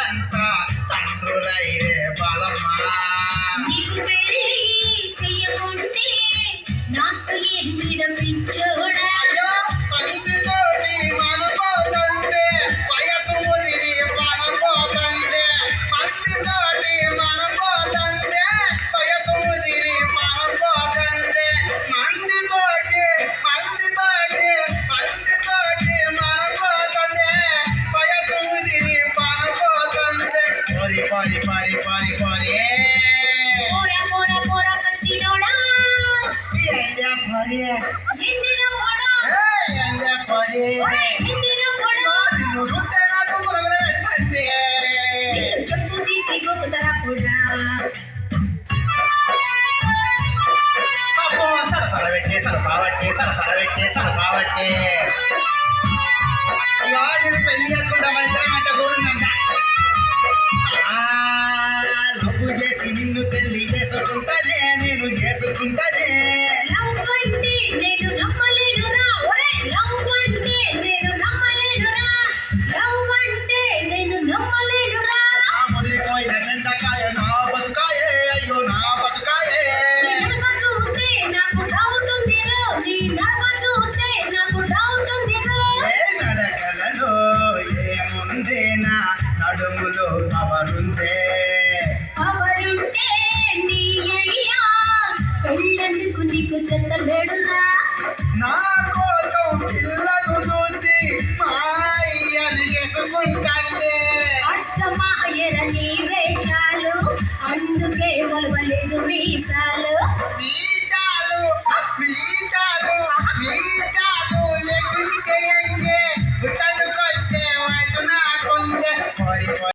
అంతా తండ్రులైరే బలమా. నీకు పెళ్ళి చెయ్యకుంటే నాకు ఎందిర పిచ్చోడా. పందితోటి మనపోతంటే వయసు ముదిరి మనపోతంటే పందితోటి మనపోతంటే వయసు ముదిరి మనపోతంటే మందితోటి మందితోటి మందితోటి మనపోతంటే వయసు ముదిరి మనపోతంటే పరి పరి పరి పరి పరి పోరా పోరా పోరా సచ్చినోడా. ఎండిన పరి ఎందిర పోడా. ఎండిన పరి ఎందిర పోడా. నిన్ను చూస్తే నాకు గులగుల పెడుతుంది. నిన్ను చెప్పు తీసి గోకుతరా పోడా. అబ్బో సరసర పెట్టే సరపావట్టే సరసర పెట్టే సరపావట్టే ఇక నేను పెళ్లి చేసుకుంటామని ఇద్దరం మంచిగా కూడుందంట. లవ్వు చేసి నిన్ను పెళ్లి చేసుకుంటానే నేను చేసుకుంటానే. లవ్ అంటే నేను నమ్మలేనురా. ఒరే లవ్ అంటే నేను నమ్మలేనురా. లవ్ అంటే నేను నమ్మలేనురా. ఆ ముదిరిపోయిన వెంటకాయ నా బతుకాయే అయ్యో నా బతుకాయే. నీ నడక చూస్తే నాకు డౌట్ ఉందిరో. నీ నడక చూస్తే నాకు డౌట్ ఉందిరో. ఏ నడకలలో ఏముందే నా నడుములో పవరుందే. అవరుంటే నీ అయ్యా పెళ్ళెందుకు నీకు చెత్తలేడురా.